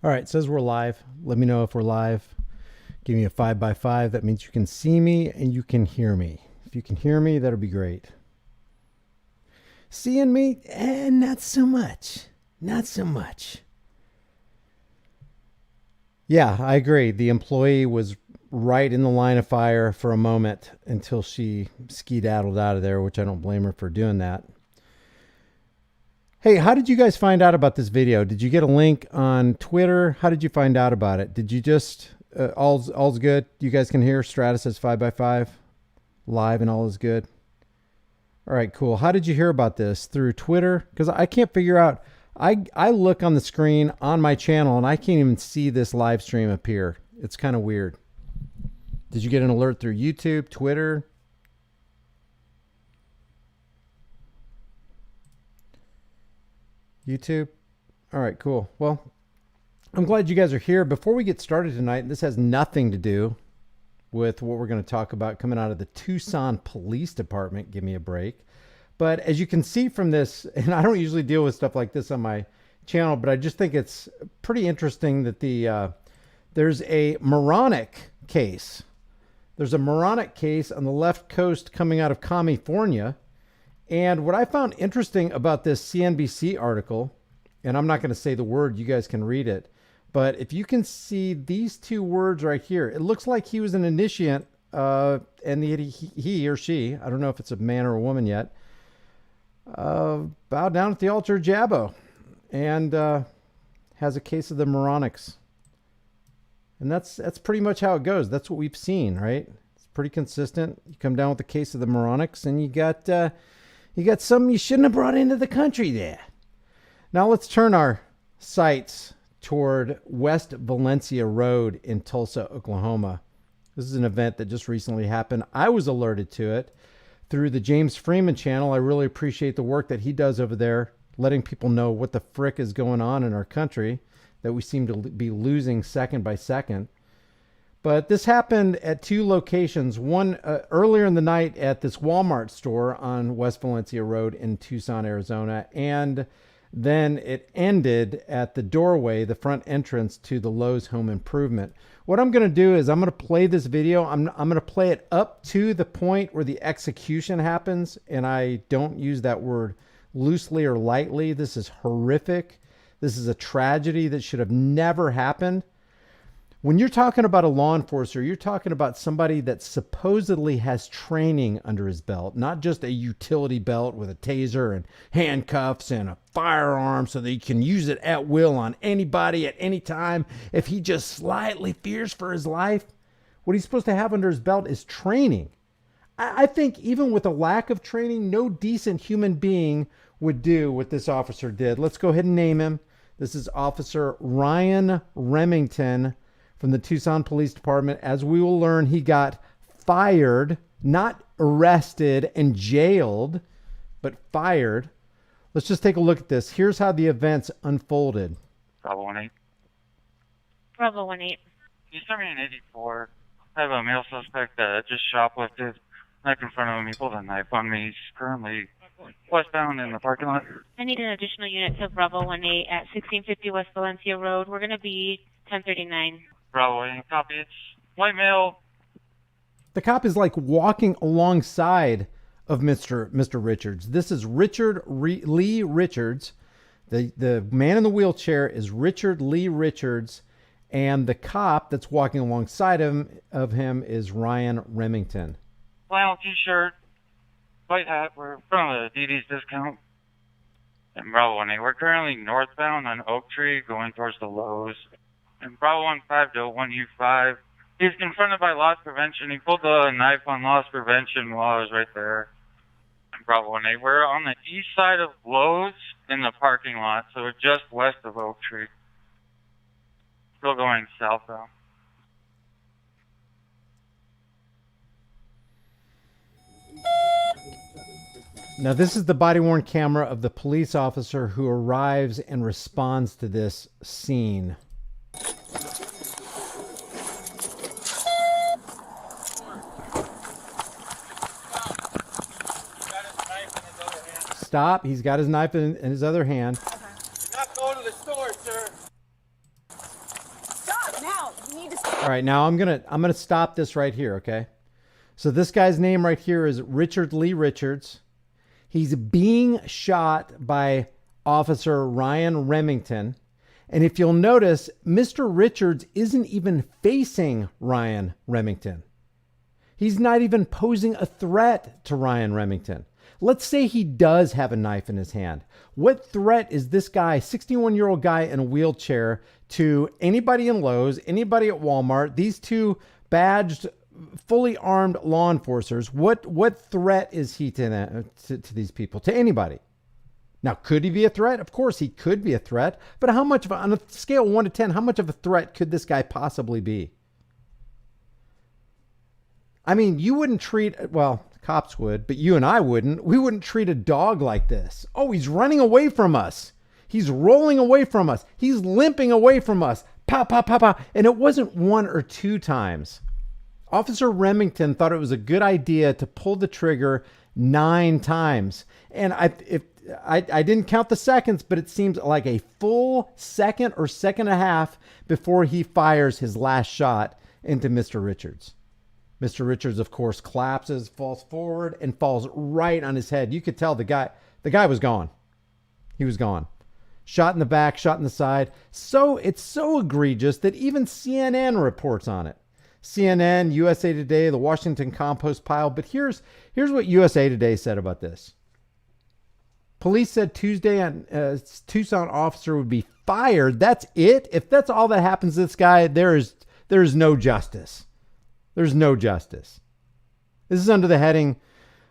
All right, it says we're live. Let me know if we're live. Give me a 5x5. That means you can see me and you can hear me. If you can hear me, that'll be great. Seeing me? Not so much. Not so much. Yeah, I agree. The employee was right in the line of fire for a moment until she skedaddled out of there, which I don't blame her for doing that. Hey, how did you guys find out about this video? Did you get a link on Twitter? How did you find out about it? Did you just, all's good? You guys can hear Stratus says 5x5 live and all is good. All right, cool. How did you hear about this? Through Twitter? Because I can't figure out. I look on the screen on my channel and I can't even see this live stream appear. It's kind of weird. Did you get an alert through YouTube, Twitter? YouTube? All right, cool. Well, I'm glad you guys are here. Before we get started tonight, this has nothing to do with what we're going to talk about coming out of the Tucson Police Department. Give me a break. But as you can see from this, and I don't usually deal with stuff like this on my channel, but I just think it's pretty interesting that there's a moronic case. There's a moronic case on the left coast coming out of California. And what I found interesting about this CNBC article, and I'm not going to say the word, you guys can read it, but if you can see these two words right here, it looks like he was an initiate, and he or she, I don't know if it's a man or a woman yet, bowed down at the altar of Jabbo and has a case of the moronics. And that's pretty much how it goes. That's what we've seen, right? It's pretty consistent. You come down with the case of the moronics and you got something you shouldn't have brought into the country there. Now let's turn our sights toward West Valencia Road in Tulsa, Oklahoma. This is an event that just recently happened. I was alerted to it through the James Freeman channel. I really appreciate the work that he does over there, letting people know what the frick is going on in our country, that we seem to be losing second by second. But this happened at two locations. One earlier in the night at this Walmart store on West Valencia Road in Tucson, Arizona. And then it ended at the doorway, the front entrance to the Lowe's Home Improvement. What I'm going to do is I'm going to play this video. I'm going to play it up to the point where the execution happens. And I don't use that word loosely or lightly. This is horrific. This is a tragedy that should have never happened. When you're talking about a law enforcer, you're talking about somebody that supposedly has training under his belt, not just a utility belt with a taser and handcuffs and a firearm so that he can use it at will on anybody at any time. If he just slightly fears for his life, what he's supposed to have under his belt is training. I think even with a lack of training, no decent human being would do what this officer did. Let's go ahead and name him. This is Officer Ryan Remington from the Tucson Police Department. As we will learn, he got fired, not arrested and jailed, but fired. Let's just take a look at this. Here's how the events unfolded. Bravo 1-8. Bravo 1-8. You sent me an 84. I have a male suspect that just shoplifted. Right in front of me, pulled a knife on me. He's currently westbound in the parking lot. I need an additional unit to Bravo 1-8 at 1650 West Valencia Road. We're going to be 1039. Bravo 8, copy. It's white male. The cop is like walking alongside of Mr. Richards. This is Richard Lee Richards. The man in the wheelchair is Richard Lee Richards, and the cop that's walking alongside of him is Ryan Remington. Flannel t-shirt, white hat. We're in front of the DD's discount. And Bravo 1-8. We're currently northbound on Oak Tree going towards the Lowe's. And Bravo 1-5 to 1U5. He's confronted by loss prevention. He pulled a knife on loss prevention while I was right there. And Bravo 1-8. We're on the east side of Lowe's in the parking lot, so we're just west of Oak Tree. Still going southbound. Now, this is the body-worn camera of the police officer who arrives and responds to this scene. Stop. He's got his knife in his other hand. Not going to the store, sir. All right, now I'm gonna stop this right here, okay? So this guy's name right here is Richard Lee Richards. He's being shot by Officer Ryan Remington. And if you'll notice, Mr. Richards isn't even facing Ryan Remington. He's not even posing a threat to Ryan Remington. Let's say he does have a knife in his hand. What threat is this guy, 61-year-old guy in a wheelchair, to anybody in Lowe's, anybody at Walmart, these two badged, fully armed law enforcers? What threat is he to these people, to anybody? Now, could he be a threat? Of course, he could be a threat. But how much on a scale of 1 to 10, how much of a threat could this guy possibly be? I mean, you wouldn't treat, well, cops would, but you and I wouldn't. We wouldn't treat a dog like this. Oh, he's running away from us. He's rolling away from us. He's limping away from us. Pow, pow, pow, pow. And it wasn't 1 or 2 times. Officer Remington thought it was a good idea to pull the trigger 9 times. And I didn't count the seconds, but it seems like a full second or second and a half before he fires his last shot into Mr. Richards. Mr. Richards, of course, collapses, falls forward, and falls right on his head. You could tell the guy was gone. He was gone. Shot in the back, shot in the side. So it's so egregious that even CNN reports on it. CNN, USA Today, the Washington Compost pile. But here's what USA Today said about this. Police said Tuesday a Tucson officer would be fired. That's it. If that's all that happens to this guy, there's no justice. There's no justice. This is under the heading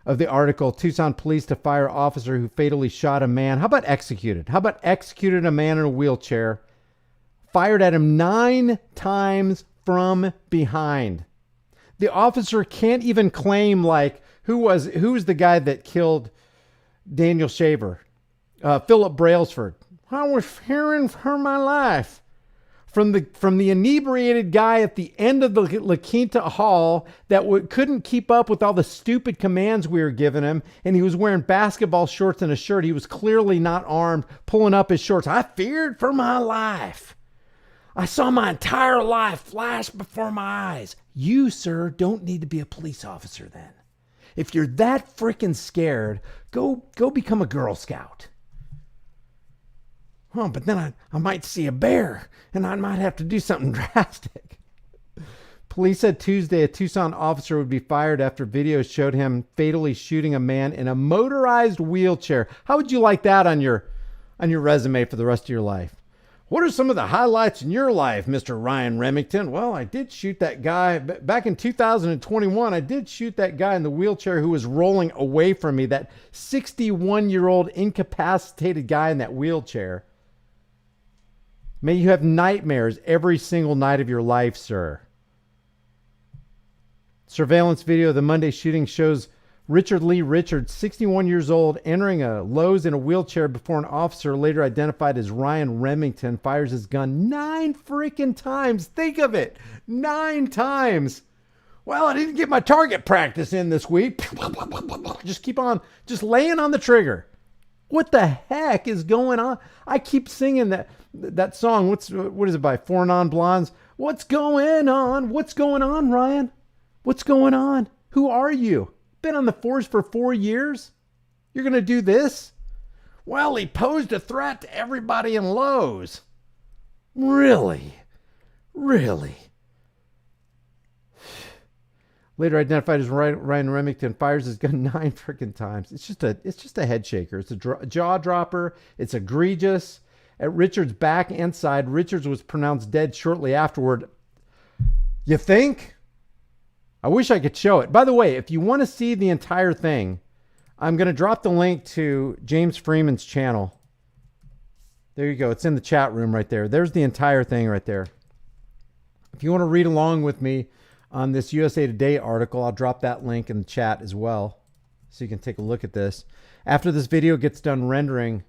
of the article, Tucson police to fire officer who fatally shot a man. How about executed? How about executed a man in a wheelchair, fired at him 9 times from behind? The officer can't even claim, like, who's the guy that killed Daniel Shaver? Philip Brailsford. I was fearing for my life. From the inebriated guy at the end of the La Quinta Hall that couldn't keep up with all the stupid commands we were giving him, and he was wearing basketball shorts and a shirt. He was clearly not armed, pulling up his shorts. I feared for my life. I saw my entire life flash before my eyes. You, sir, don't need to be a police officer then. If you're that freaking scared, go become a Girl Scout. Oh, but then I might see a bear, and I might have to do something drastic. Police said Tuesday a Tucson officer would be fired after videos showed him fatally shooting a man in a motorized wheelchair. How would you like that on your resume for the rest of your life? What are some of the highlights in your life, Mr. Ryan Remington? Well, I did shoot that guy back in 2021. I did shoot that guy in the wheelchair who was rolling away from me, that 61-year-old incapacitated guy in that wheelchair. May you have nightmares every single night of your life, sir. Surveillance video of the Monday shooting shows Richard Lee Richards, 61 years old, entering a Lowe's in a wheelchair before an officer later identified as Ryan Remington fires his gun 9 freaking times. Think of it. 9 times. Well, I didn't get my target practice in this week. Just keep on, just laying on the trigger. What the heck is going on? I keep singing that song. What is it by Four Non Blondes? What's going on? What's going on, Ryan? What's going on? Who are you? Been on the force for 4 years? You're going to do this? Well, he posed a threat to everybody in Lowe's. Really? Really? Later identified as Ryan Remington fires his gun 9 freaking times. It's just a head shaker. It's a jaw dropper. It's egregious. At Richards' back and side, Richards was pronounced dead shortly afterward. You think? I wish I could show it. By the way, if you want to see the entire thing, I'm going to drop the link to James Freeman's channel. There you go. It's in the chat room right there. There's the entire thing right there. If you want to read along with me on this USA Today article, I'll drop that link in the chat as well, so you can take a look at this. After this video gets done rendering,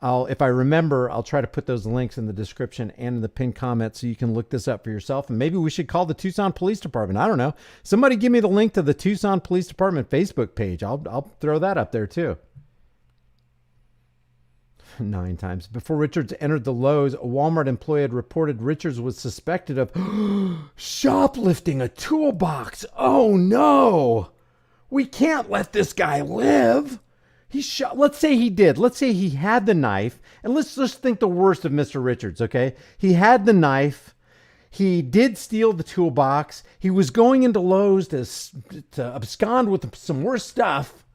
if I remember, I'll try to put those links in the description and in the pinned comment so you can look this up for yourself. And maybe we should call the Tucson Police Department. I don't know. Somebody give me the link to the Tucson Police Department Facebook page. I'll throw that up there too. 9 times. Before Richards entered the Lowe's, a Walmart employee had reported Richards was suspected of shoplifting a toolbox. Oh no! We can't let this guy live. Let's say he did. Let's say he had the knife. And let's just think the worst of Mr. Richards, okay? He had the knife. He did steal the toolbox. He was going into Lowe's to abscond with some more stuff.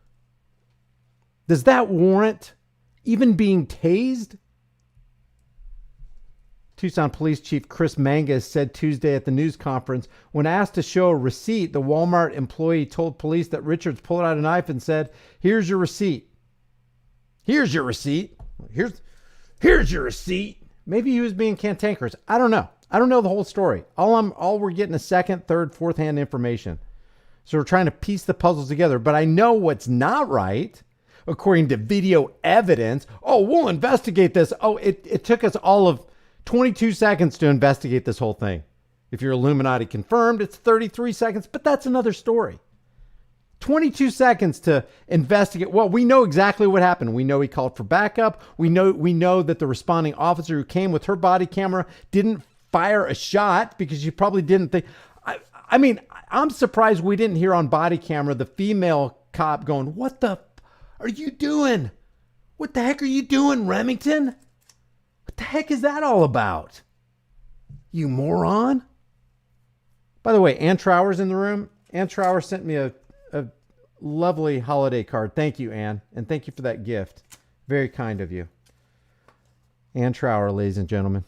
Does that warrant even being tased? Tucson Police Chief Chris Mangus said Tuesday at the news conference, when asked to show a receipt, the Walmart employee told police that Richards pulled out a knife and said, "Here's your receipt. Here's your receipt. Here's your receipt." Maybe he was being cantankerous. I don't know. I don't know the whole story. All we're getting is second, third, fourth hand information. So we're trying to piece the puzzles together. But I know what's not right. According to video evidence. Oh, we'll investigate this. Oh, it took us all of 22 seconds to investigate this whole thing. If you're Illuminati confirmed, it's 33 seconds, but that's another story. 22 seconds to investigate. Well, we know exactly what happened. We know he called for backup. We know that the responding officer who came with her body camera didn't fire a shot because you probably didn't think. I mean, I'm surprised we didn't hear on body camera the female cop going, "What the are you doing? What the heck are you doing, Remington? What the heck is that all about? You moron." By the way, Ann Trower's in the room. Ann Trower sent me a lovely holiday card. Thank you, Ann. And thank you for that gift. Very kind of you. Ann Trower, ladies and gentlemen.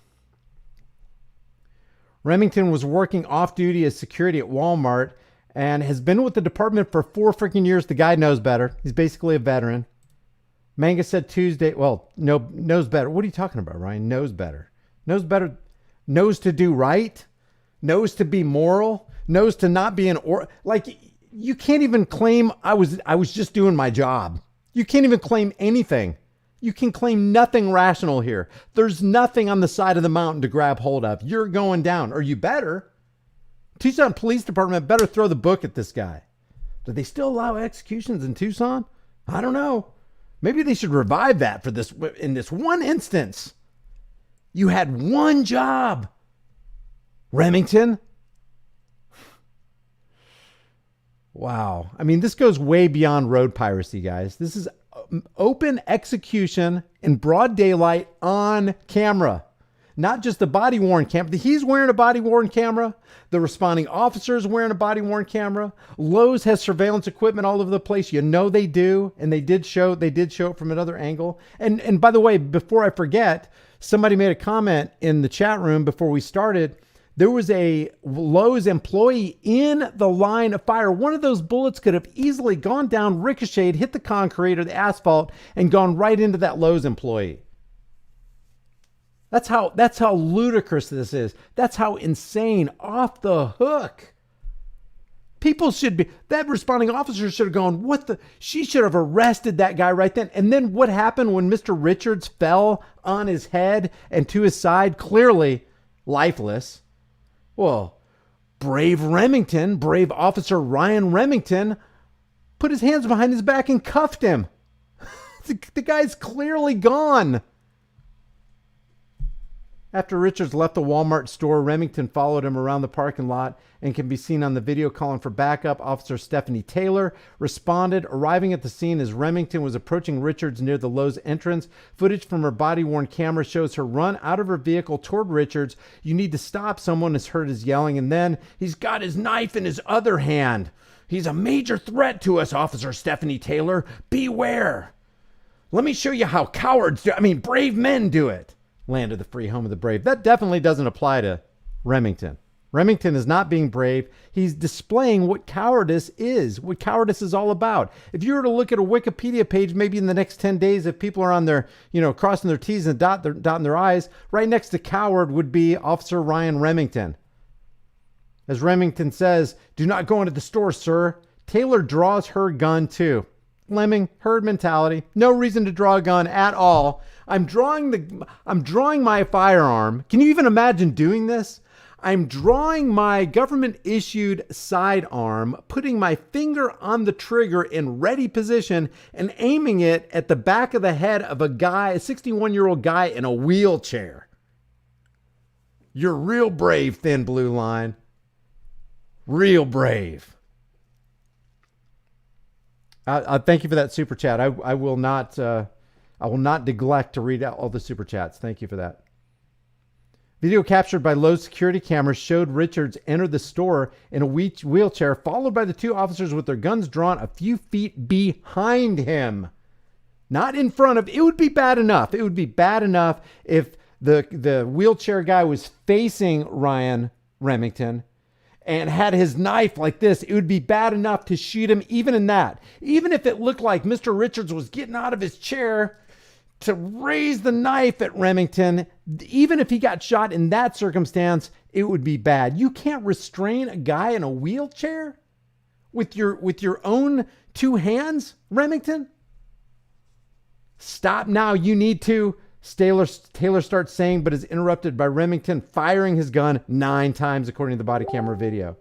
Remington was working off-duty as security at Walmart and has been with the department for 4 freaking years. The guy knows better. He's basically a veteran. Mangus said Tuesday, knows better. What are you talking about, Ryan? Knows better. Knows better. Knows to do right. Knows to be moral. Knows to not be you can't even claim I was just doing my job. You can't even claim anything. You can claim nothing rational here. There's nothing on the side of the mountain to grab hold of. You're going down, or you better. Tucson Police Department better throw the book at this guy. Do they still allow executions in Tucson? I don't know. Maybe they should revive that in this one instance. You had one job, Remington. Wow. I mean, this goes way beyond road piracy, guys. This is open execution in broad daylight on camera. Not just the body-worn camera. He's wearing a body-worn camera. The responding officer is wearing a body-worn camera. Lowe's has surveillance equipment all over the place. You know they do. And they did show it from another angle. And by the way, before I forget, somebody made a comment in the chat room before we started. There was a Lowe's employee in the line of fire. One of those bullets could have easily gone down, ricocheted, hit the concrete or the asphalt, and gone right into that Lowe's employee. That's how ludicrous this is. That's how insane, off the hook. People should be, that responding officer should have gone, she should have arrested that guy right then. And then what happened when Mr. Richards fell on his head and to his side, clearly lifeless? Well, brave Officer Ryan Remington, put his hands behind his back and cuffed him. The guy's clearly gone. After Richards left the Walmart store, Remington followed him around the parking lot and can be seen on the video calling for backup. Officer Stephanie Taylor responded, arriving at the scene as Remington was approaching Richards near the Lowe's entrance. Footage from her body-worn camera shows her run out of her vehicle toward Richards. "You need to stop," someone is heard as yelling, and then he's got his knife in his other hand. "He's a major threat to us, Officer Stephanie Taylor. Beware. Let me show you how brave men do it." Land of the free, home of the brave. That definitely doesn't apply to Remington. Remington is not being brave. He's displaying what cowardice is, what cowardice is all about. If you were to look at a Wikipedia page, maybe in the next 10 days, if people are on their, crossing their T's and dotting their I's, right next to coward would be Officer Ryan Remington. As Remington says, "Do not go into the store, sir." Taylor draws her gun too. Lemming, herd mentality. No reason to draw a gun at all. I'm drawing my firearm. Can you even imagine doing this? I'm drawing my government-issued sidearm, putting my finger on the trigger in ready position, and aiming it at the back of the head of a guy, a 61-year-old guy in a wheelchair. You're real brave, Thin Blue Line. Real brave. Thank you for that super chat. I will not neglect to read out all the super chats. Thank you for that. Video captured by Lowe's security cameras showed Richards enter the store in a wheelchair, followed by the two officers with their guns drawn a few feet behind him. Not in front of. It would be bad enough. It would be bad enough if the wheelchair guy was facing Ryan Remington and had his knife like this. It would be bad enough to shoot him even in that. Even if it looked like Mr. Richards was getting out of his chair to raise the knife at Remington, even if he got shot in that circumstance, it would be bad. You can't restrain a guy in a wheelchair with your own two hands, Remington? Stop now. You need to. Taylor starts saying, but is interrupted by Remington firing his gun 9 times, according to the body camera video.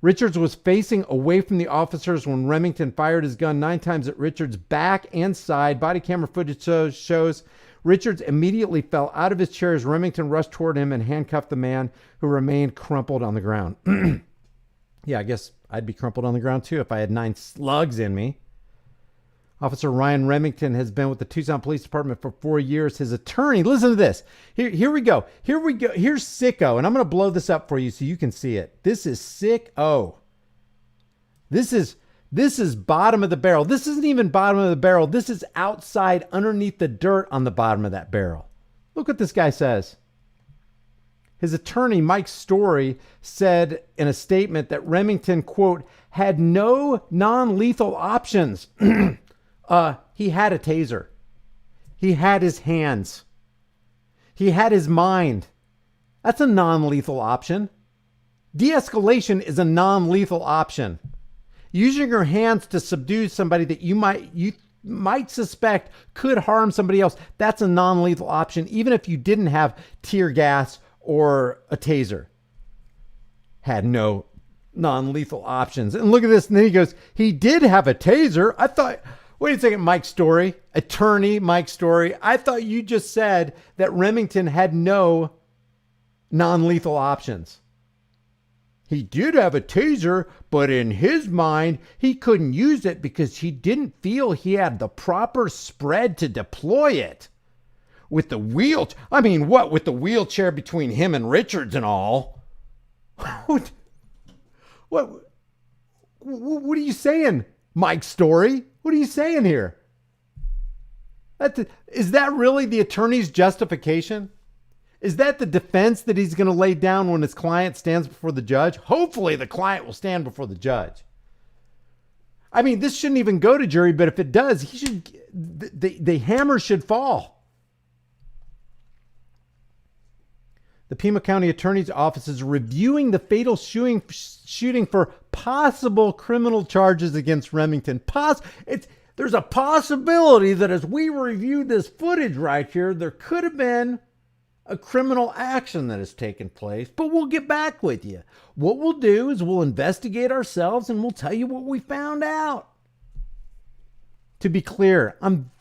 Richards was facing away from the officers when Remington fired his gun 9 times at Richards' back and side. Body camera footage shows Richards immediately fell out of his chair as Remington rushed toward him and handcuffed the man, who remained crumpled on the ground. Yeah, I guess I'd be crumpled on the ground too if I had 9 slugs in me. Officer Ryan Remington has been with the Tucson Police Department for 4 years. His attorney, listen to this. Here we go. Here's sicko, and I'm going to blow this up for you so you can see it. This is sicko. This is bottom of the barrel. This isn't even bottom of the barrel. This is outside underneath the dirt on the bottom of that barrel. Look what this guy says. His attorney, Mike Story, said in a statement that Remington, quote, had no non-lethal options. He had a taser. He had his hands. He had his mind. That's a non-lethal option. De-escalation is a non-lethal option. Using your hands to subdue somebody that you might suspect could harm somebody else, that's a non-lethal option, even if you didn't have tear gas or a taser. Had no non-lethal options. And look at this. And then he goes, he did have a taser. I thought... Wait a second, Mike Story, attorney Mike Story. I thought you just said that Remington had no non-lethal options. He did have a taser, but in his mind, he couldn't use it because he didn't feel he had the proper spread to deploy it. With the with the wheelchair between him and Richards and all? What are you saying, Mike Story? What are you saying here? Is that really the attorney's justification? Is that the defense that he's going to lay down when his client stands before the judge? Hopefully the client will stand before the judge. I mean, this shouldn't even go to jury, but if it does, the hammer should fall. The Pima County Attorney's Office is reviewing the fatal shooting for possible criminal charges against Remington. There's a possibility that as we review this footage right here, there could have been a criminal action that has taken place, but we'll get back with you. What we'll do is we'll investigate ourselves and we'll tell you what we found out. To be clear, I'm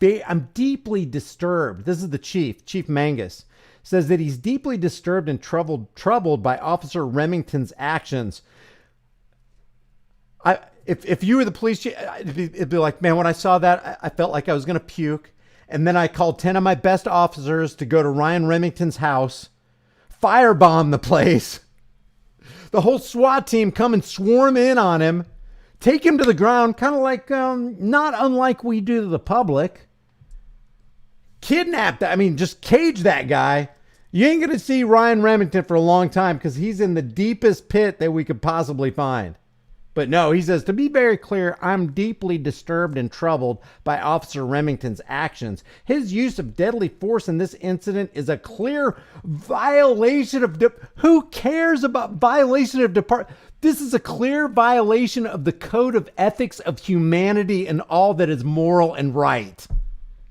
deeply disturbed. This is the Chief Mangus. Says that he's deeply disturbed and troubled by Officer Remington's actions. If you were the police chief, it'd be like, man, when I saw that, I felt like I was going to puke. And then I called 10 of my best officers to go to Ryan Remington's house, firebomb the place. The whole SWAT team come and swarm in on him, take him to the ground, kind of like, not unlike we do to the public. Kidnap just cage that guy. You ain't going to see Ryan Remington for a long time because he's in the deepest pit that we could possibly find. But no, he says, to be very clear, I'm deeply disturbed and troubled by Officer Remington's actions. His use of deadly force in this incident is a clear violation of... Who cares about violation of department? This is a clear violation of the code of ethics of humanity and all that is moral and right.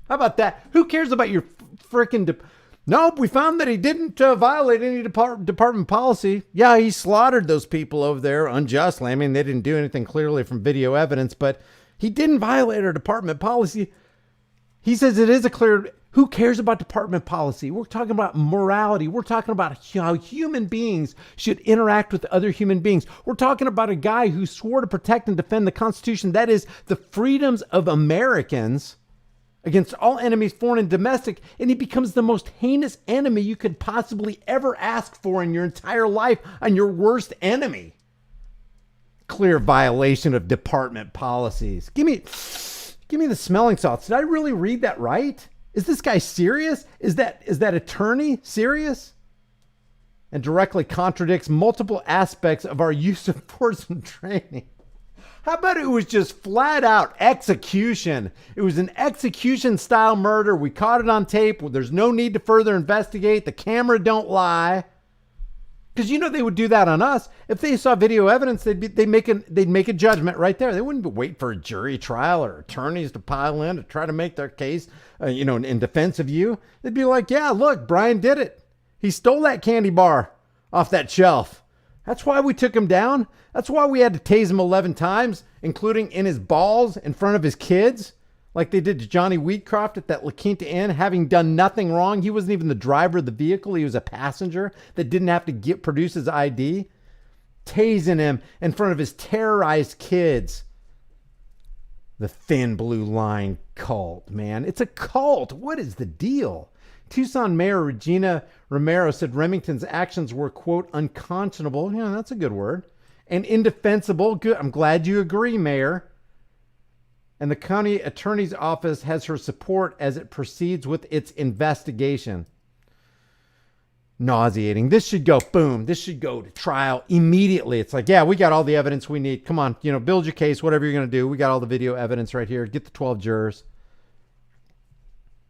How about that? Who cares about your freaking... Nope, we found that he didn't violate any department policy. Yeah, he slaughtered those people over there unjustly. I mean, they didn't do anything clearly from video evidence, but he didn't violate our department policy. He says it is a clear... Who cares about department policy? We're talking about morality. We're talking about how human beings should interact with other human beings. We're talking about a guy who swore to protect and defend the Constitution. That is the freedoms of Americans against all enemies, foreign and domestic. And he becomes the most heinous enemy you could possibly ever ask for in your entire life, on your worst enemy. Clear violation of department policies. Give me the smelling salts. Did I really read that right? Is this guy serious? Is that attorney serious? And directly contradicts multiple aspects of our use of force and training. How about it was just flat out execution? It was an execution style murder. We caught it on tape. There's no need to further investigate. The camera don't lie. Because you know they would do that on us. If they saw video evidence, they'd make a judgment right there. They wouldn't wait for a jury trial or attorneys to pile in to try to make their case, in defense of you. They'd be like, yeah, look, Brian did it. He stole that candy bar off that shelf. That's why we took him down. That's why we had to tase him 11 times, including in his balls in front of his kids, like they did to Johnny Wheatcroft at that La Quinta Inn, having done nothing wrong. He wasn't even the driver of the vehicle. He was a passenger that didn't have to produce his ID. Tasing him in front of his terrorized kids. The thin blue line cult, man. It's a cult. What is the deal? Tucson Mayor Regina Romero said Remington's actions were, quote, unconscionable. Yeah, that's a good word. And indefensible. Good. I'm glad you agree, Mayor. And the county attorney's office has her support as it proceeds with its investigation. Nauseating. This should go, boom. This should go to trial immediately. It's like, yeah, we got all the evidence we need. Come on, build your case, whatever you're going to do. We got all the video evidence right here. Get the 12 jurors.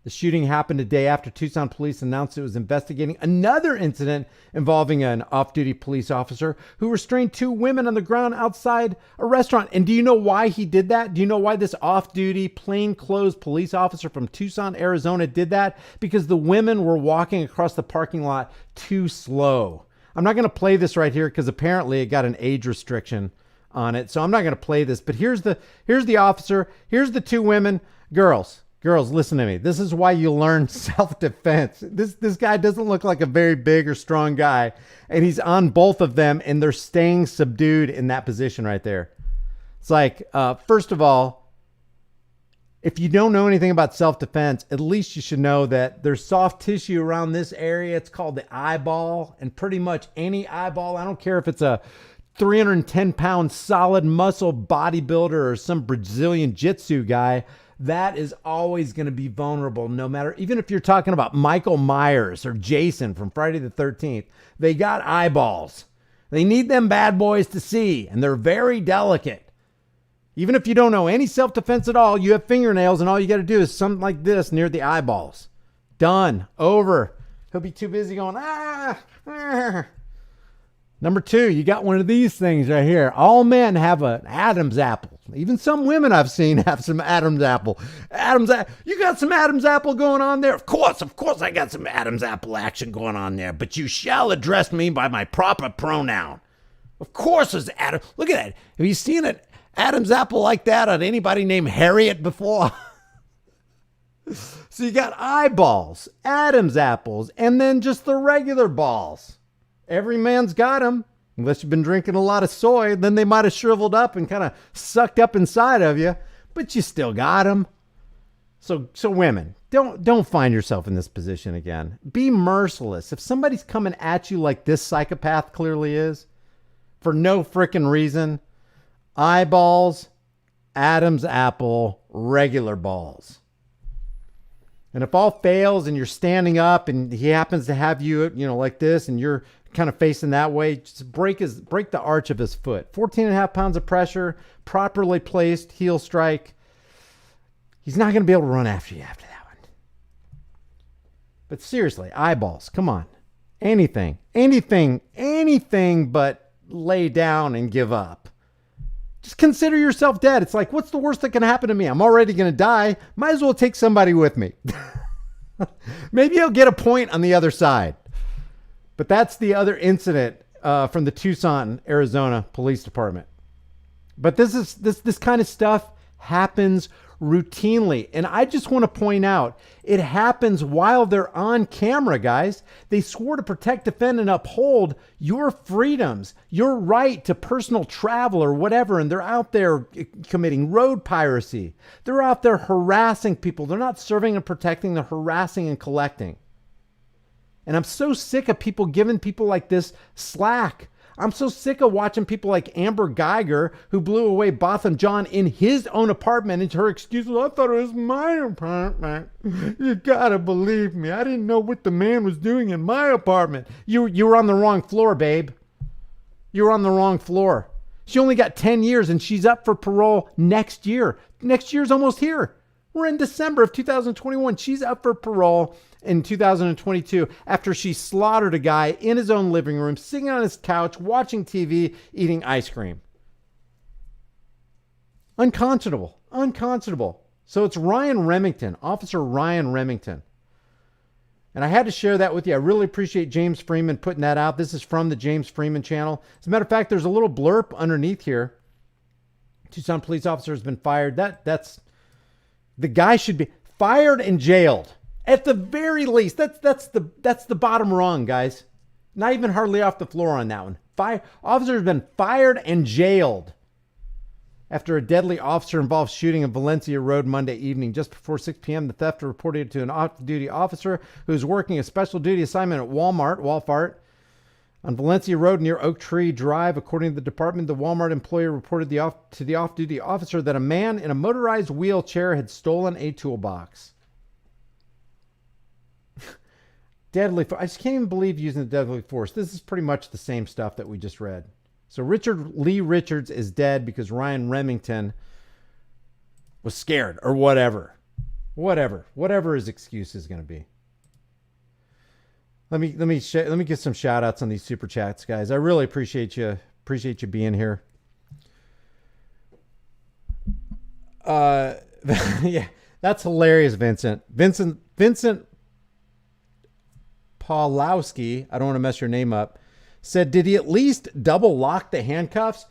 The shooting happened a day after Tucson police announced it was investigating another incident involving an off-duty police officer who restrained two women on the ground outside a restaurant. And do you know why he did that? Do you know why this off-duty, plainclothes police officer from Tucson, Arizona did that? Because the women were walking across the parking lot too slow. I'm not going to play this right here because apparently it got an age restriction on it. So I'm not going to play this. But here's the officer. Here's the two women. Girls, listen to me. This is why you learn self-defense. This guy doesn't look like a very big or strong guy, and he's on both of them, and they're staying subdued in that position right there. It's like, first of all, if you don't know anything about self-defense, at least you should know that there's soft tissue around this area. It's called the eyeball, and pretty much any eyeball, I don't care if it's a 310-pound solid muscle bodybuilder or some Brazilian jiu-jitsu guy, that is always going to be vulnerable, no matter, even if you're talking about Michael Myers or Jason from Friday the 13th, they got eyeballs. They need them bad boys to see, and they're very delicate. Even if you don't know any self-defense at all, you have fingernails, and all you got to do is something like this near the eyeballs. Done. Over. He'll be too busy going, Number two, you got one of these things right here. All men have an Adam's apple. Even some women I've seen have some Adam's apple. You got some Adam's apple going on there? Of course I got some Adam's apple action going on there. But you shall address me by my proper pronoun. Of course there's Adam. Look at that. Have you seen an Adam's apple like that on anybody named Harriet before? So you got eyeballs, Adam's apples, and then just the regular balls. Every man's got them. Unless you've been drinking a lot of soy, then they might have shriveled up and kind of sucked up inside of you, but you still got them. So women, don't find yourself in this position again. Be merciless. If somebody's coming at you like this psychopath clearly is, for no frickin' reason, eyeballs, Adam's apple, regular balls. And if all fails and you're standing up and he happens to have you, like this, and you're kind of facing that way, just break the arch of his foot. 14.5 pounds of pressure, properly placed heel strike. He's not going to be able to run after you after that one. But seriously, eyeballs, come on. Anything but lay down and give up. Just consider yourself dead. It's like, what's the worst that can happen to me? I'm already going to die. Might as well take somebody with me. Maybe he'll get a point on the other side. But that's the other incident from the Tucson, Arizona Police Department. But this kind of stuff happens routinely. And I just want to point out, it happens while they're on camera, guys. They swore to protect, defend, and uphold your freedoms, your right to personal travel or whatever. And they're out there committing road piracy. They're out there harassing people. They're not serving and protecting, they're harassing and collecting. And I'm so sick of people giving people like this slack. I'm so sick of watching people like Amber Geiger, who blew away Botham John in his own apartment, and her excuse was, I thought it was my apartment. You gotta believe me. I didn't know what the man was doing in my apartment. You were on the wrong floor, babe. You were on the wrong floor. She only got 10 years, and she's up for parole next year. Next year's almost here. We're in December of 2021. She's up for parole in 2022 after she slaughtered a guy in his own living room, sitting on his couch, watching TV, eating ice cream. Unconscionable. Unconscionable. So it's Ryan Remington, Officer Ryan Remington. And I had to share that with you. I really appreciate James Freeman putting that out. This is from the James Freeman channel. As a matter of fact, there's a little blurb underneath here. Tucson police officer has been fired. That's the guy should be fired and jailed. At the very least, that's the bottom rung, guys. Not even hardly off the floor on that one. Officer has been fired and jailed after a deadly officer-involved shooting in Valencia Road Monday evening. Just before 6 p.m., the theft reported to an off-duty officer who was working a special duty assignment at Walmart on Valencia Road near Oak Tree Drive. According to the department, the Walmart employee reported to the off-duty officer that a man in a motorized wheelchair had stolen a toolbox. Deadly. I just can't even believe using the deadly force. This is pretty much the same stuff that we just read. So Richard Lee Richards is dead because Ryan Remington was scared or whatever. Whatever his excuse is going to be. Let me get some shout outs on these super chats, guys. I really appreciate you being here. Yeah, that's hilarious, Vincent. Vincent Paulowski, I don't want to mess your name up, said, did he at least double lock the handcuffs?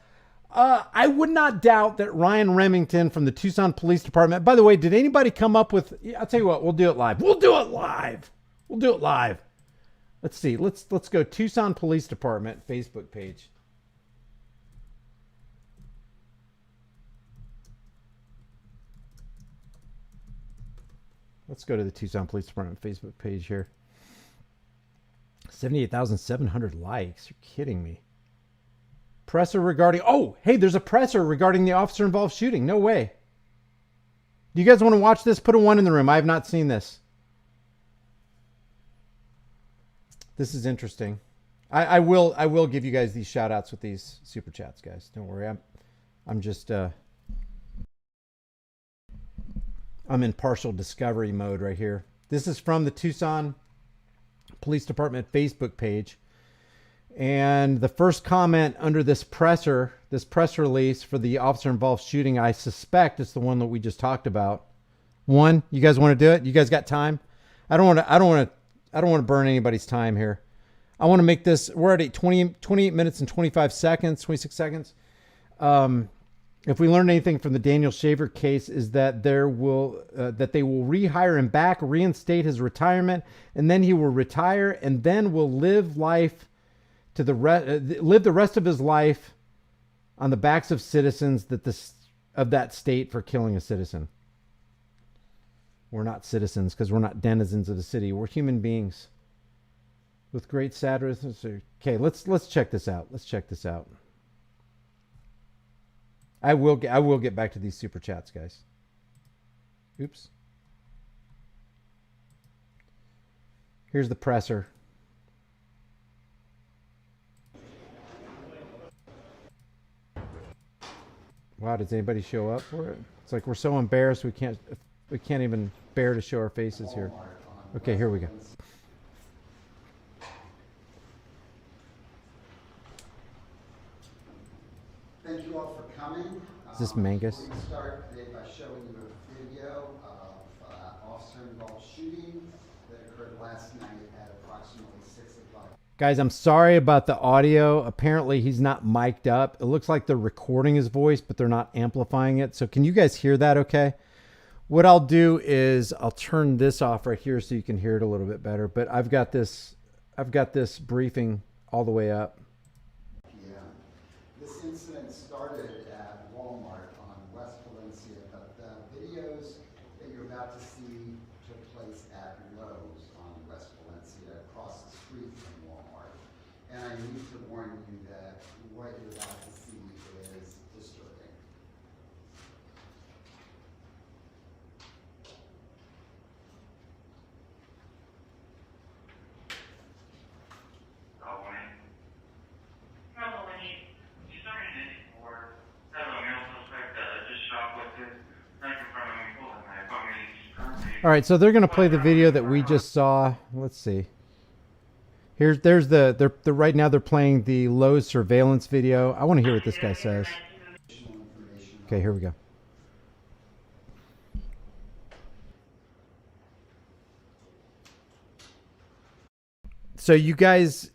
I would not doubt that Ryan Remington from the Tucson Police Department. By the way, did anybody come up with, I'll tell you what, we'll do it live. We'll do it live. Let's see. Let's go Tucson Police Department Facebook page. Let's go to the Tucson Police Department Facebook page here. 78,700 likes. You're kidding me. Presser regarding... Oh, hey, there's a presser regarding the officer-involved shooting. No way. Do you guys want to watch this? Put a 1 in the room. I have not seen this. This is interesting. I will give you guys these shout-outs with these super chats, guys. Don't worry. I'm just... I'm in partial discovery mode right here. This is from the Tucson Police Department Facebook page. And the first comment under this press release for the officer-involved shooting, I suspect it's the one that we just talked about. One, you guys want to do it? You guys got time? I don't want to burn anybody's time here. I want to make this, we're at 28 minutes and 26 seconds. If we learn anything from the Daniel Shaver case, is that they will rehire him back, reinstate his retirement, and then he will retire, and then will live the rest of his life on the backs of citizens of that state for killing a citizen. We're not citizens because we're not denizens of the city. We're human beings with great sadness. Okay, let's check this out. I will get back to these super chats, guys. Oops. Here's the presser. Wow, does anybody show up for it? It's like we're so embarrassed we can't even bear to show our faces here. Okay, here we go. Thank you all for coming. Is this Mangus? We start today by showing you a video of officer-involved shooting that occurred last night at approximately 6 o'clock. Guys, I'm sorry about the audio. Apparently he's not mic'd up. It looks like they're recording his voice, but they're not amplifying it. So can you guys hear that okay? What I'll do is I'll turn this off right here so you can hear it a little bit better. But I've got this briefing all the way up. Yeah. This incident started at Walmart on West Valencia, but the videos that you're about to see took place at Lowe's on West Valencia across the street from Walmart. And I need to warn you that what you're about to see is disturbing. All right, so they're going to play the video that we just saw. Let's see. There's the right now they're playing the Lowe's surveillance video. I want to hear what this guy says. Okay, here we go. So you guys,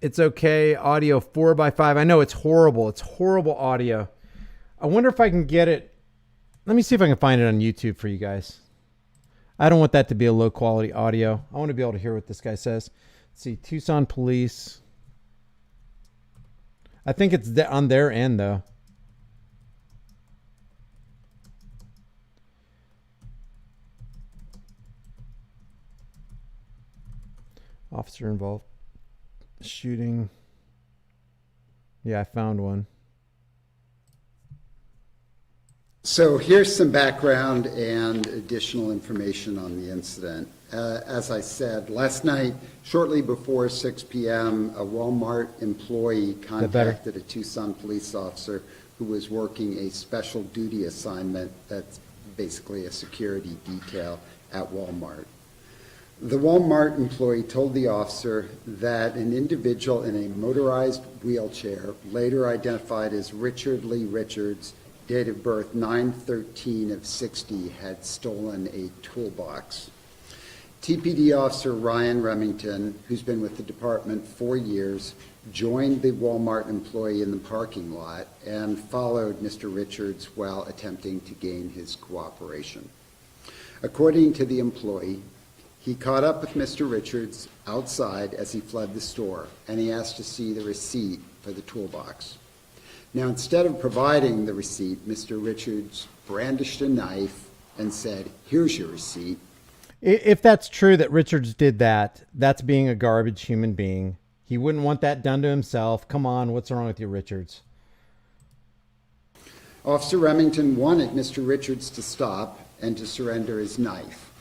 it's okay. Audio 4x5. I know it's horrible. It's horrible audio. I wonder if I can get it. Let me see if I can find it on YouTube for you guys. I don't want that to be a low quality audio. I want to be able to hear what this guy says. Let's see, Tucson police. I think it's on their end though. Officer involved. Shooting. Yeah, I found one. So here's some background and additional information on the incident. As I said, last night, shortly before 6 p.m., a Walmart employee contacted a Tucson police officer who was working a special duty assignment that's basically a security detail at Walmart. The Walmart employee told the officer that an individual in a motorized wheelchair, later identified as Richard Lee Richards, date of birth 9/13 of 60, had stolen a toolbox. TPD officer Ryan Remington, who's been with the department 4 years, joined the Walmart employee in the parking lot and followed Mr. Richards while attempting to gain his cooperation. According to the employee, he caught up with Mr. Richards outside as he fled the store, and he asked to see the receipt for the toolbox. Now, instead of providing the receipt, Mr. Richards brandished a knife and said, "Here's your receipt." If that's true that Richards did that, that's being a garbage human being. He wouldn't want that done to himself. Come on, what's wrong with you, Richards? Officer Remington wanted Mr. Richards to stop and to surrender his knife.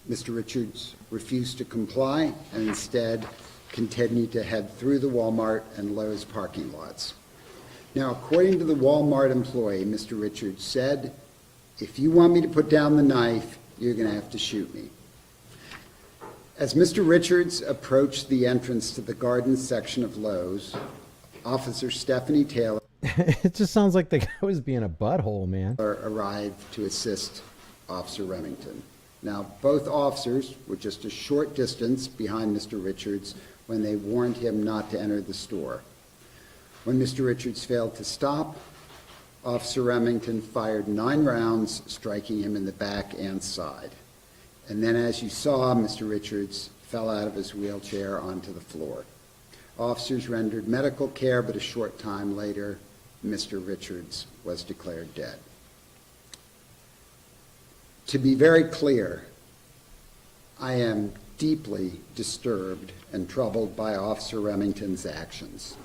Mr. Richards refused to comply and instead continued to head through the Walmart and Lowe's parking lots. Now, according to the Walmart employee, Mr. Richards said, "If you want me to put down the knife, you're going to have to shoot me." As Mr. Richards approached the entrance to the garden section of Lowe's, Officer Stephanie Taylor It just sounds like the guy was being a butthole, man. arrived to assist Officer Remington. Now, both officers were just a short distance behind Mr. Richards when they warned him not to enter the store. When Mr. Richards failed to stop, Officer Remington fired 9 rounds, striking him in the back and side. And then, as you saw, Mr. Richards fell out of his wheelchair onto the floor. Officers rendered medical care, but a short time later, Mr. Richards was declared dead. To be very clear, I am deeply disturbed and troubled by Officer Remington's actions.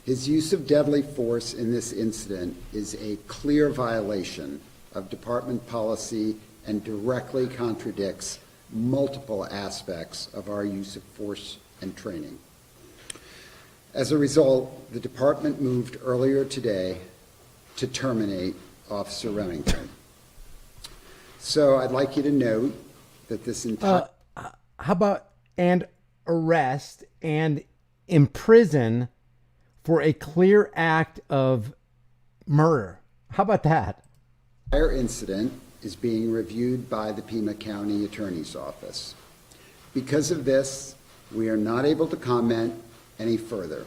His use of deadly force in this incident is a clear violation of department policy and directly contradicts multiple aspects of our use of force and training. As a result, the department moved earlier today to terminate Officer Remington. So I'd like you to note that this entire... How about and arrest and imprison for a clear act of murder? How about that? The entire incident is being reviewed by the Pima County Attorney's Office. Because of this, we are not able to comment any further.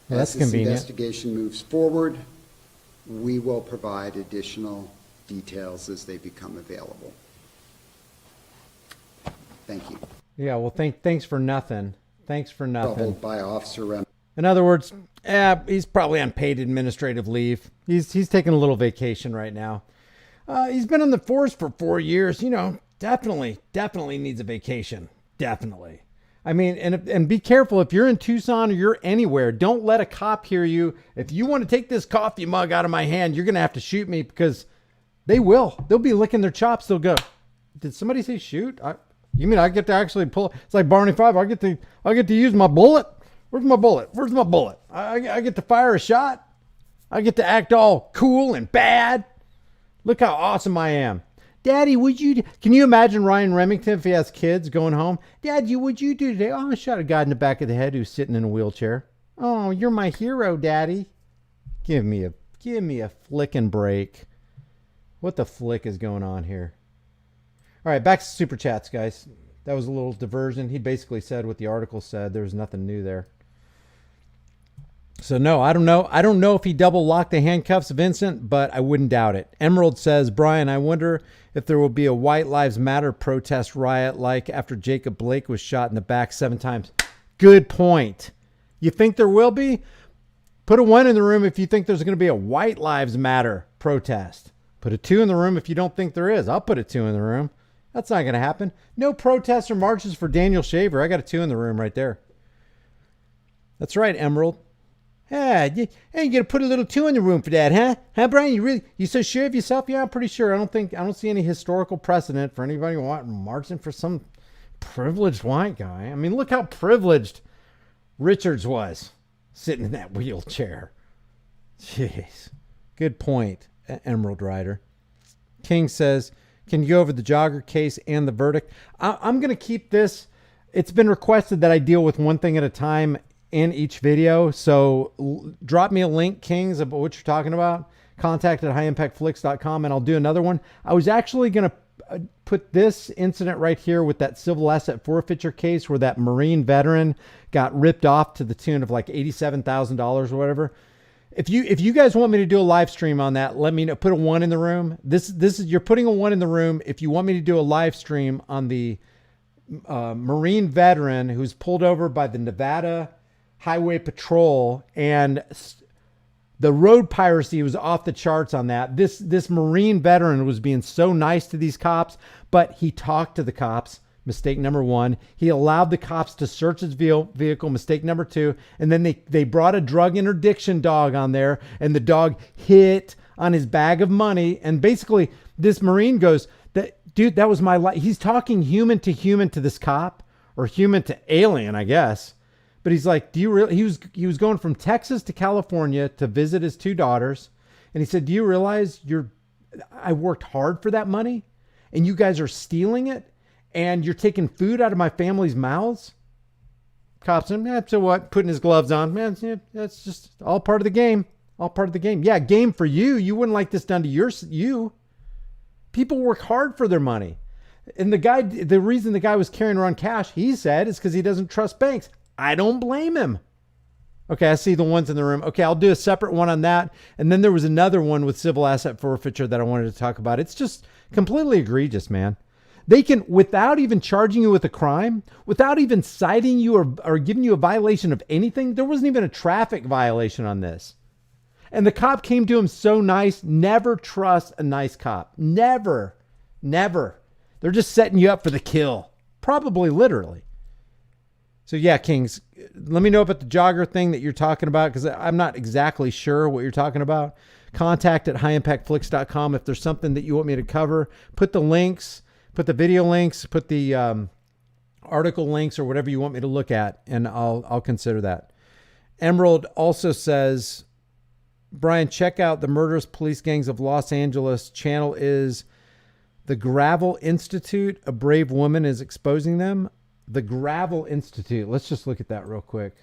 Well, that's As this convenient. investigation moves forward, we will provide additional details as they become available. Thank you. Yeah, well, thanks for nothing. Thanks for nothing. Troubled by Officer Rem. In other words, he's probably on paid administrative leave. He's taking a little vacation right now. He's been on the force for 4 years. You know, definitely needs a vacation. Definitely. I mean, and be careful if you're in Tucson or you're anywhere. Don't let a cop hear you. If you want to take this coffee mug out of my hand, you're gonna have to shoot me, because they will. They'll be licking their chops. They'll go, "Did somebody say shoot? You mean I get to actually pull?" It's like Barney Five. I get to use my bullet. Where's my bullet? Where's my bullet? I get to fire a shot. I get to act all cool and bad. Look how awesome I am. Daddy, can you imagine Ryan Remington if he has kids going home? Dad, what'd you do today? Oh, I shot a guy in the back of the head who's sitting in a wheelchair. Oh, you're my hero, Daddy. Give me a flickin' break. What the flick is going on here? All right, back to Super Chats, guys. That was a little diversion. He basically said what the article said. There was nothing new there. So no, I don't know. I don't know if he double locked the handcuffs of Vincent, but I wouldn't doubt it. Emerald says, Brian, I wonder if there will be a White Lives Matter protest riot like after Jacob Blake was shot in the back 7 times. Good point. You think there will be? Put a 1 in the room if you think there's going to be a White Lives Matter protest. Put a 2 in the room if you don't think there is. I'll put a 2 in the room. That's not going to happen. No protests or marches for Daniel Shaver. I got a 2 in the room right there. That's right, Emerald. Yeah, you got to put a little 2 in the room for that, huh? Huh, Brian? You so sure of yourself? Yeah, I'm pretty sure. I don't see any historical precedent for anybody marching for some privileged white guy. I mean, look how privileged Richards was sitting in that wheelchair. Jeez. Good point, Emerald Rider. King says, can you go over the jogger case and the verdict? I'm going to keep this. It's been requested that I deal with one thing at a time in each video. So drop me a link, Kings, about what you're talking about. Contact at highimpactflix.com, and I'll do another one. I was actually going to put this incident right here with that civil asset forfeiture case where that Marine veteran got ripped off to the tune of like $87,000 or whatever. If you guys want me to do a live stream on that, let me know. Put a 1 in the room. This is, you're putting a 1 in the room if you want me to do a live stream on the Marine veteran who's pulled over by the Nevada Highway Patrol, and the road piracy was off the charts on that. This Marine veteran was being so nice to these cops, but he talked to the cops. Mistake number 1. He allowed the cops to search his vehicle. Mistake number 2. And then they brought a drug interdiction dog on there, and the dog hit on his bag of money. And basically, this Marine goes, dude, that was my life. He's talking human to this cop, or human to alien, I guess. But he's like, do you really? He was going from Texas to California to visit his 2 daughters, and he said, do you realize I worked hard for that money, and you guys are stealing it, and you're taking food out of my family's mouths? Cops said, so what? Putting his gloves on, man. Yeah, that's just all part of the game. All part of the game. Yeah, game for you. You wouldn't like this done to you. People work hard for their money, and the reason the guy was carrying around cash, he said, is because he doesn't trust banks. I don't blame him. Okay, I see the 1s in the room. Okay, I'll do a separate one on that. And then there was another one with civil asset forfeiture that I wanted to talk about. It's just completely egregious, man. They can, without even charging you with a crime, without even citing you or giving you a violation of anything, there wasn't even a traffic violation on this. And the cop came to him so nice. Never trust a nice cop. Never. They're just setting you up for the kill. Probably literally. So yeah, Kings, let me know about the jogger thing that you're talking about, because I'm not exactly sure what you're talking about. Contact at highimpactflix.com if there's something that you want me to cover. Put the links, put the video links, put the article links, or whatever you want me to look at, and I'll consider that. Emerald also says, Brian, check out the Murderous Police Gangs of Los Angeles. Channel is The Gravel Institute. A brave woman is exposing them. The Gravel Institute. Let's just look at that real quick.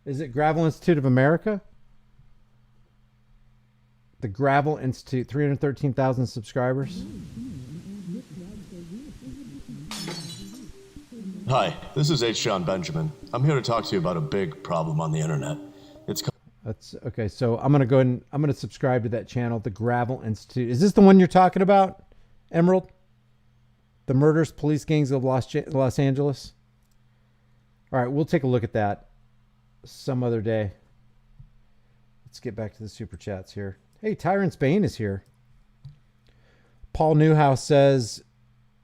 Is it Gravel Institute of America? The Gravel Institute, 313,000 subscribers. Hi, this is H. John Benjamin. I'm here to talk to you about a big problem on the internet. It's That's okay. So I'm going to go ahead and I'm going to subscribe to that channel, the Gravel Institute. Is this the one you're talking about, Emerald? The murders, police gangs of Los Angeles? All right, we'll take a look at that some other day. Let's get back to the super chats here. Hey, Tyrant Spain is here. Paul Newhouse says,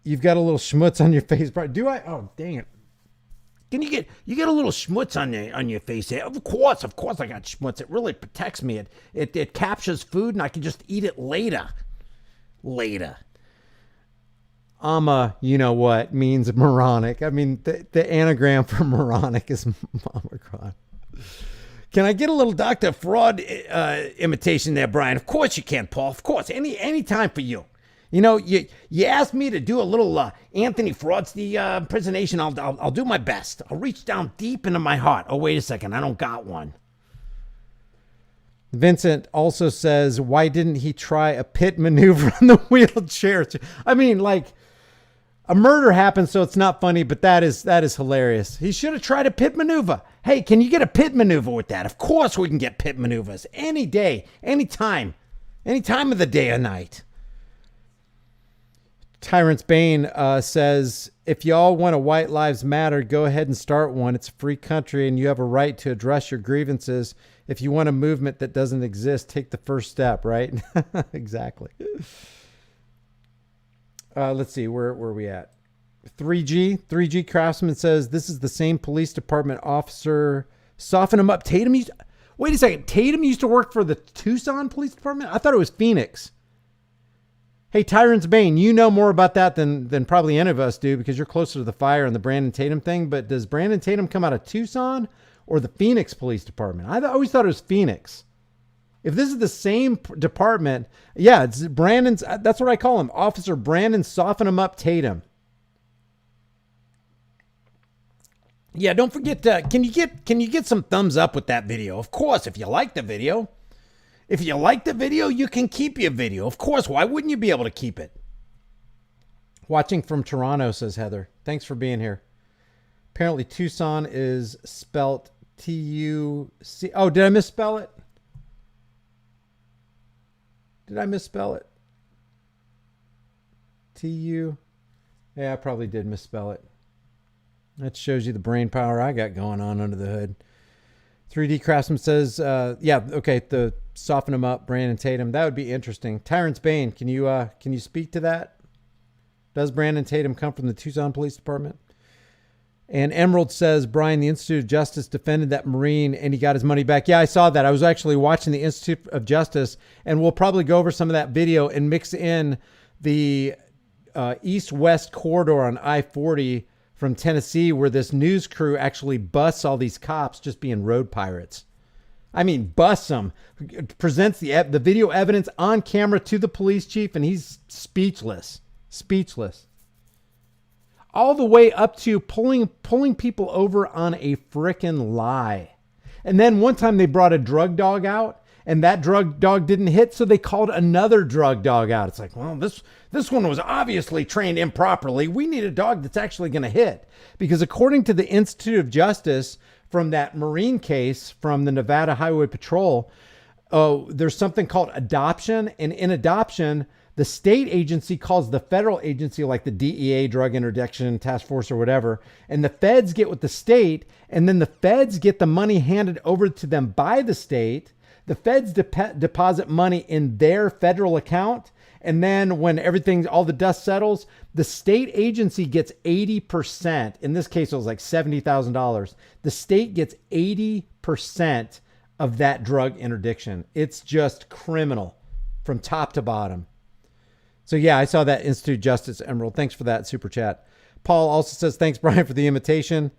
"You've got a little schmutz on your face, bro." Do I? Oh, dang it! Can you get a little schmutz on your face? Of course, I got schmutz. It really protects me. It captures food, and I can just eat it later. You know what means moronic. I mean, the anagram for moronic is Omicron. Can I get a little Dr. Fraud imitation there, Brian? Of course you can, Paul. Of course. Any time for you. You know, you asked me to do a little Anthony Fraud's impersonation. I'll do my best. I'll reach down deep into my heart. Oh, wait a second. I don't got one. Vincent also says, why didn't he try a pit maneuver on the wheelchair? I mean, like, a murder happened, so it's not funny, but that is hilarious. He should have tried a pit maneuver. Hey, can you get a pit maneuver with that? Of course we can get pit maneuvers. Any day, any time of the day or night. Tyrant's Bane says, if y'all want a White Lives Matter, go ahead and start one. It's a free country, and you have a right to address your grievances. If you want a movement that doesn't exist, take the first step, right? Exactly. Let's see, where are we at? 3G Craftsman says, this is the same police department officer. Soften him up. Wait a second. Tatum used to work for the Tucson Police Department? I thought it was Phoenix. Hey, Tyrant's Bane, you know more about that than probably any of us do because you're closer to the fire and the Brandon Tatum thing. But does Brandon Tatum come out of Tucson or the Phoenix Police Department? I always thought it was Phoenix. If this is the same department, yeah, it's Brandon's. That's what I call him, Officer Brandon Soften him up Tatum. Yeah, don't forget. Can you get some thumbs up with that video? Of course, if you like the video. If you like the video, you can keep your video. Of course, why wouldn't you be able to keep it? Watching from Toronto, says Heather. Thanks for being here. Apparently, Tucson is spelt T-U-C. Oh, did I misspell it? Did I misspell it? T-U. Yeah, I probably did misspell it. That shows you the brain power I got going on under the hood. 3D Craftsman says, yeah, okay, the soften him up, Brandon Tatum. That would be interesting. Tyrant's Bane, can you speak to that? Does Brandon Tatum come from the Tucson Police Department? And Emerald says, Brian, the Institute of Justice defended that Marine and he got his money back. Yeah, I saw that. I was actually watching the Institute of Justice, and we'll probably go over some of that video and mix in the east-west corridor on I-40 from Tennessee, where this news crew actually busts all these cops just being road pirates. I mean, busts them, presents the video evidence on camera to the police chief, and he's speechless. All the way up to pulling people over on a frickin' lie. And then one time they brought a drug dog out, and that drug dog didn't hit, so they called another drug dog out. It's like, well, this one was obviously trained improperly. We need a dog that's actually going to hit. Because according to the Institute of Justice, from that Marine case from the Nevada Highway Patrol, there's something called adoption. And in adoption, the state agency calls the federal agency, like the DEA, Drug Interdiction Task Force or whatever, and the feds get with the state, and then the feds get the money handed over to them by the state. The feds deposit money in their federal account, and then when all the dust settles, the state agency gets 80%. In this case, it was like $70,000. The state gets 80% of that drug interdiction. It's just criminal from top to bottom. So yeah, I saw that Institute Justice, Emerald. Thanks for that super chat. Paul also says, thanks, Brian, for the invitation.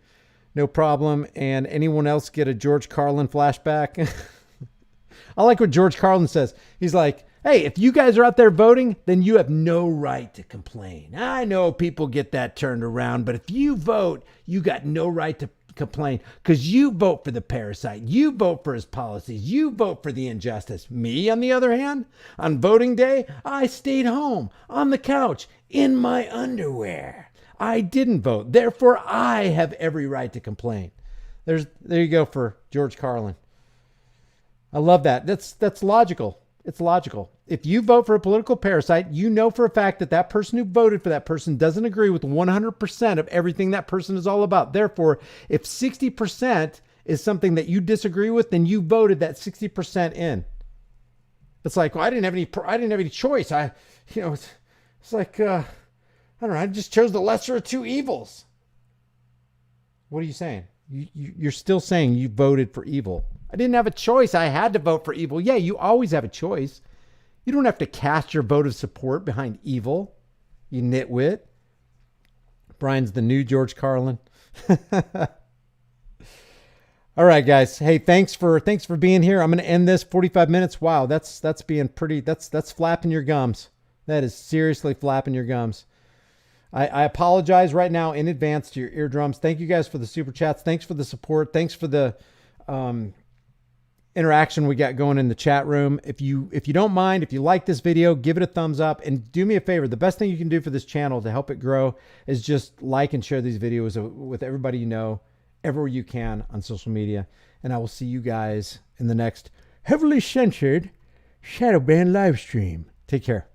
No problem. And anyone else get a George Carlin flashback? I like what George Carlin says. He's like, hey, if you guys are out there voting, then you have no right to complain. I know people get that turned around, but if you vote, you got no right to complain because you vote for the parasite. You vote for his policies. You vote for the injustice. Me, on the other hand, on voting day, I stayed home on the couch in my underwear. I didn't vote. Therefore, I have every right to complain. There you go for George Carlin. I love that. That's logical. It's logical. If you vote for a political parasite, you know for a fact that that person who voted for that person doesn't agree with 100% of everything that person is all about. Therefore, if 60% is something that you disagree with, then you voted that 60% in. It's like, well, I didn't have any choice. It's like, I don't know. I just chose the lesser of two evils. What are you saying? You're still saying you voted for evil. I didn't have a choice. I had to vote for evil. Yeah, you always have a choice. You don't have to cast your vote of support behind evil, you nitwit. Brian's the new George Carlin. All right, guys. Hey, thanks for being here. I'm going to end this 45 minutes. Wow, that's being pretty. That's flapping your gums. That is seriously flapping your gums. I apologize right now in advance to your eardrums. Thank you guys for the super chats. Thanks for the support. Thanks for the interaction we got going in the chat room. If you don't mind, if you like this video, give it a thumbs up and do me a favor. The best thing you can do for this channel to help it grow is just like and share these videos with everybody you know, everywhere you can on social media. And I will see you guys in the next heavily censored shadow ban live stream. Take care.